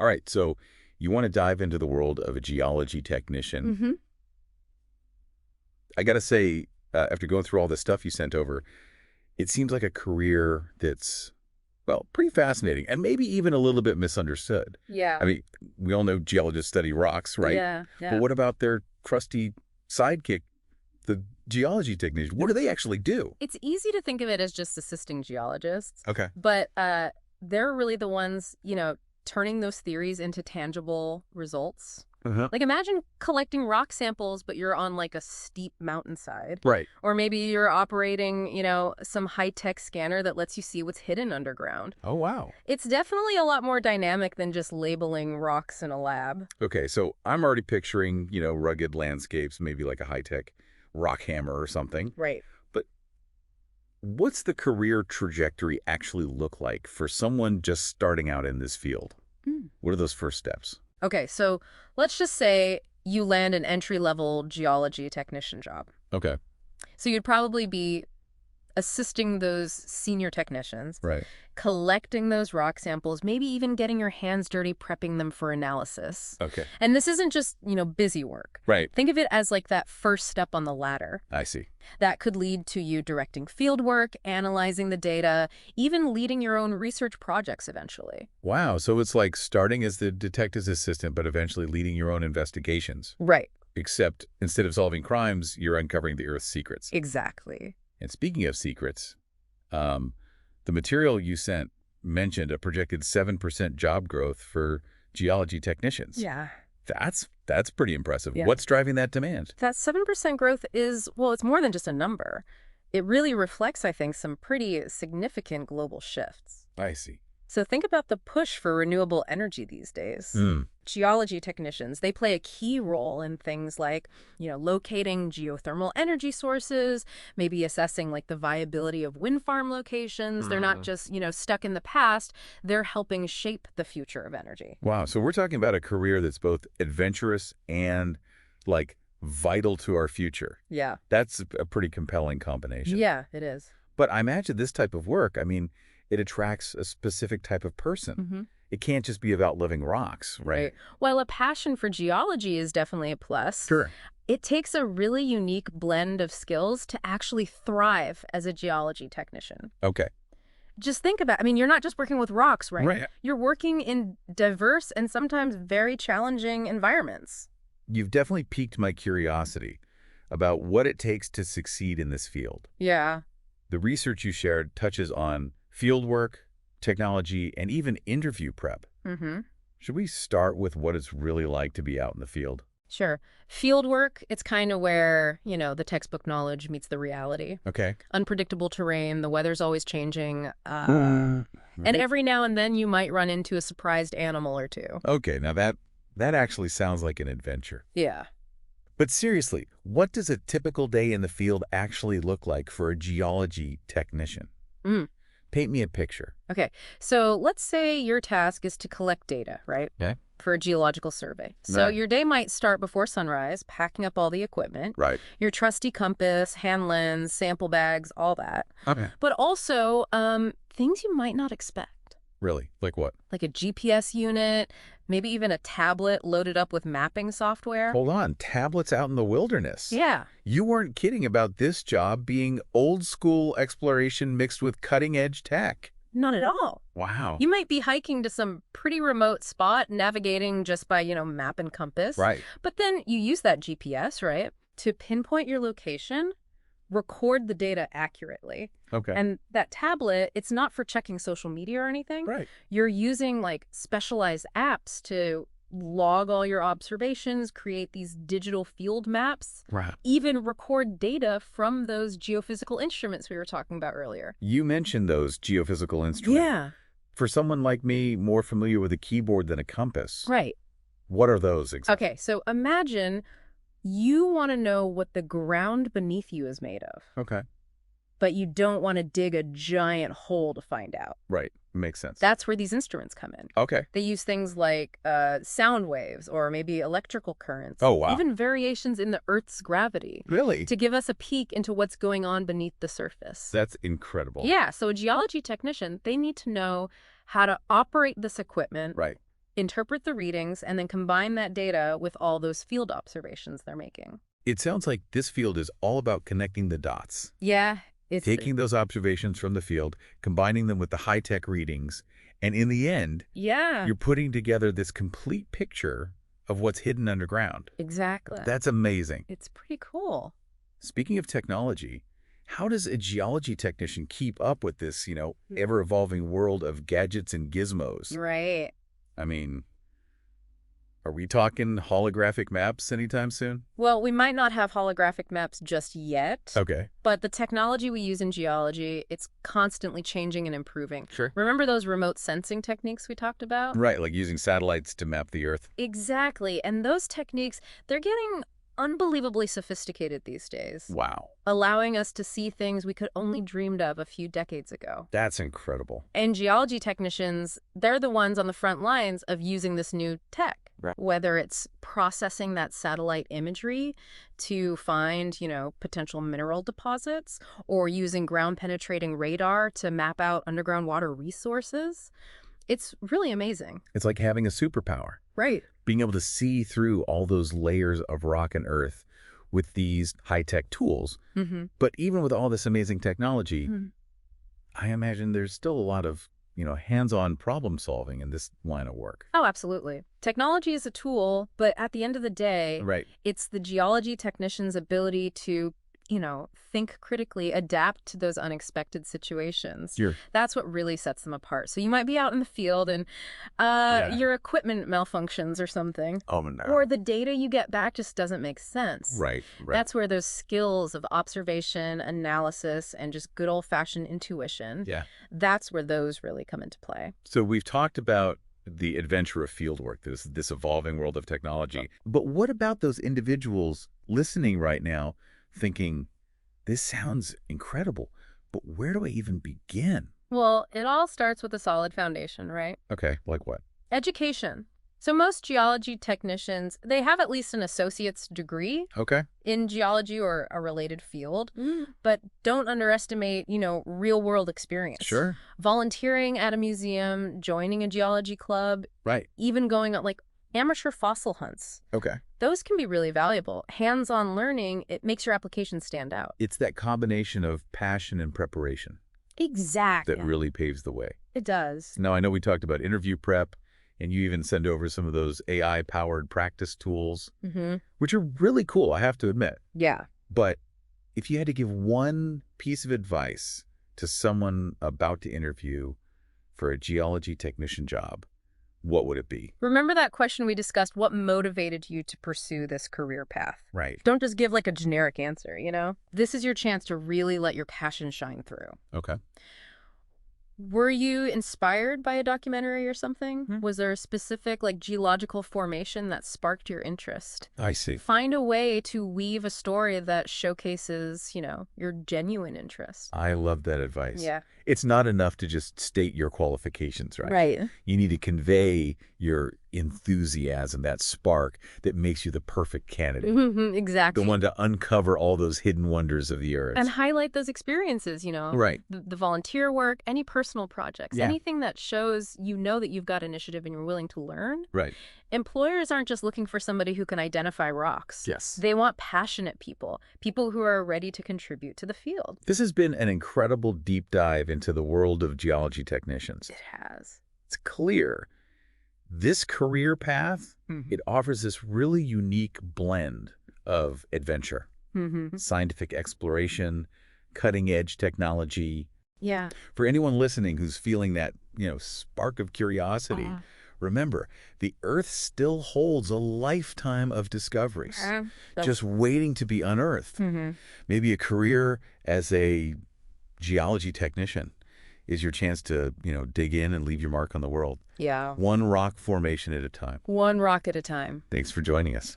All right, so you want to dive into the world of a geology technician. Mm-hmm. I got to say, after going through all this stuff you sent over, it seems like a career that's, well, pretty fascinating and maybe even a little bit misunderstood. Yeah. I mean, we all know geologists study rocks, right? Yeah, But yeah. what about their trusty sidekick, the geology technician? What do they actually do? It's easy to think of it as just assisting geologists, Okay. but they're really the ones, turning those theories into tangible results. Uh-huh. Like imagine collecting rock samples, but you're on like a steep mountainside. Right. Or maybe you're operating, some high-tech scanner that lets you see what's hidden underground. Oh, wow. It's definitely a lot more dynamic than just labeling rocks in a lab. Okay, so I'm already picturing, rugged landscapes, maybe like a high-tech rock hammer or something. Right. But what's the career trajectory actually look like for someone just starting out in this field? What are those first steps? Okay, so let's just say you land an entry-level geology technician job. Okay. So you'd probably be assisting those senior technicians, Right. collecting those rock samples, maybe even getting your hands dirty prepping them for analysis. Okay. And this isn't just, busy work. Right. Think of it as like that first step on the ladder. I see. That could lead to you directing field work, analyzing the data, even leading your own research projects eventually. Wow, so it's like starting as the detective's assistant, but eventually leading your own investigations. Right. Except instead of solving crimes, you're uncovering the Earth's secrets. Exactly. And speaking of secrets, the material you sent mentioned a projected 7% job growth for geology technicians. Yeah. That's pretty impressive. Yeah. What's driving that demand? That 7% growth is, well, it's more than just a number. It really reflects, I think, some pretty significant global shifts. I see. So think about the push for renewable energy these days. Geology technicians, they play a key role in things like, locating geothermal energy sources, maybe assessing like the viability of wind farm locations. They're not just, stuck in the past. They're helping shape the future of energy. Wow, so we're talking about a career that's both adventurous and, like, vital to our future. Yeah. That's a pretty compelling combination. Yeah, it is. But I imagine this type of work, it attracts a specific type of person. It can't just be about living rocks, right? While a passion for geology is definitely a plus, Sure. it takes a really unique blend of skills to actually thrive as a geology technician. Okay. Just think about, you're not just working with rocks, right? Right. You're working in diverse and sometimes very challenging environments. You've definitely piqued my curiosity about what it takes to succeed in this field. Yeah. The research you shared touches on fieldwork, technology, and even interview prep. Should we start with what it's really like to be out in the field? Sure. Field work, it's kind of where, the textbook knowledge meets the reality. Okay. Unpredictable terrain, the weather's always changing, and every now and then you might run into a surprised animal or two. Okay, now that actually sounds like an adventure. Yeah. But seriously, what does a typical day in the field actually look like for a geology technician? Paint me a picture. Okay, so let's say your task is to collect data, right? Okay. For a geological survey. So Right. your day might start before sunrise, packing up all the equipment, Right. your trusty compass, hand lens, sample bags, all that. Okay. But also things you might not expect, Really? Like what? like a GPS unit, maybe even a tablet loaded up with mapping software. Hold on, tablets out in the wilderness. Yeah. You weren't kidding about this job being old school exploration mixed with cutting edge tech. Not at all. Wow. You might be hiking to some pretty remote spot, navigating just by, map and compass. Right. But then you use that GPS, right, to pinpoint your location, record the data accurately. Okay. And that tablet, it's not for checking social media or anything. Right. You're using like specialized apps to log all your observations, create these digital field maps, Right. even record data from those geophysical instruments we were talking about earlier. You mentioned those geophysical instruments. Yeah. For someone like me, more familiar with a keyboard than a compass, Right. what are those exactly? Okay, so imagine you want to know what the ground beneath you is made of, Okay. but you don't want to dig a giant hole to find out. Right. Makes sense. That's where these instruments come in. Okay. They use things like sound waves or maybe electrical currents. Oh, wow. Even variations in the Earth's gravity Really? to give us a peek into what's going on beneath the surface. That's incredible. Yeah, so a geology technician, they need to know how to operate this equipment, Right. interpret the readings, and then combine that data with all those field observations they're making. It sounds like this field is all about connecting the dots. Yeah, it's Taking those observations from the field, combining them with the high-tech readings, and in the end, yeah, you're putting together this complete picture of what's hidden underground. exactly. That's amazing. It's pretty cool. Speaking of technology, how does a geology technician keep up with this, ever-evolving world of gadgets and gizmos? Right. I mean, are we talking holographic maps anytime soon? Well, we might not have holographic maps just yet. Okay. But the technology we use in geology, it's constantly changing and improving. Sure. Remember those remote sensing techniques we talked about? Right, like using satellites to map the Earth. Exactly. And those techniques, they're getting unbelievably sophisticated these days. Wow. Allowing us to see things we could only dreamed of a few decades ago. That's incredible. And geology technicians, they're the ones on the front lines of using this new tech. Right. Whether it's processing that satellite imagery to find, potential mineral deposits, or using ground-penetrating radar to map out underground water resources. It's really amazing. It's like having a superpower. Right. Being able to see through all those layers of rock and earth with these high-tech tools. Mm-hmm. But even with all this amazing technology, Mm-hmm. I imagine there's still a lot of, hands-on problem solving in this line of work. Oh, absolutely. Technology is a tool, but at the end of the day, Right. it's the geology technician's ability to, think critically, adapt to those unexpected situations. Sure. That's what really sets them apart. So you might be out in the field and your equipment malfunctions or something. Oh, no. Or the data you get back just doesn't make sense. Right. That's where those skills of observation, analysis, and just good old-fashioned intuition, that's where those really come into play. So we've talked about the adventure of fieldwork, this evolving world of technology. But what about those individuals listening right now thinking, this sounds incredible, but where do I even begin? Well, it all starts with a solid foundation, right? Okay, like what? Education. So most geology technicians, they have at least an associate's degree Okay. in geology or a related field, but don't underestimate, real-world experience. Sure. Volunteering at a museum, joining a geology club, Right. even going on amateur fossil hunts. Okay. Those can be really valuable. Hands-on learning, it makes your application stand out. It's that combination of passion and preparation Exactly. that really paves the way. It does. Now, I know we talked about interview prep, and you even send over some of those AI-powered practice tools, which are really cool, I have to admit. Yeah. But if you had to give one piece of advice to someone about to interview for a geology technician job, what would it be? Remember that question we discussed, what motivated you to pursue this career path? Right. Don't just give a generic answer, This is your chance to really let your passion shine through. Okay. Were you inspired by a documentary or something? Was there a specific geological formation that sparked your interest? I see. Find a way to weave a story that showcases, your genuine interest. I love that advice. Yeah. It's not enough to just state your qualifications, right? Right. You need to convey your enthusiasm, that spark that makes you the perfect candidate. Exactly. The one to uncover all those hidden wonders of the earth. And highlight those experiences, Right. The volunteer work, any personal projects, Yeah. anything that shows that you've got initiative and you're willing to learn. Right. Employers aren't just looking for somebody who can identify rocks. Yes. They want passionate people who are ready to contribute to the field. This has been an incredible deep dive into the world of geology technicians. It has. It's clear this career path, it offers this really unique blend of adventure, scientific exploration, cutting-edge technology. Yeah. For anyone listening who's feeling that, spark of curiosity, remember, the Earth still holds a lifetime of discoveries, just waiting to be unearthed. Maybe a career as a geology technician is your chance to, dig in and leave your mark on the world. Yeah. One rock formation at a time. One rock at a time. Thanks for joining us.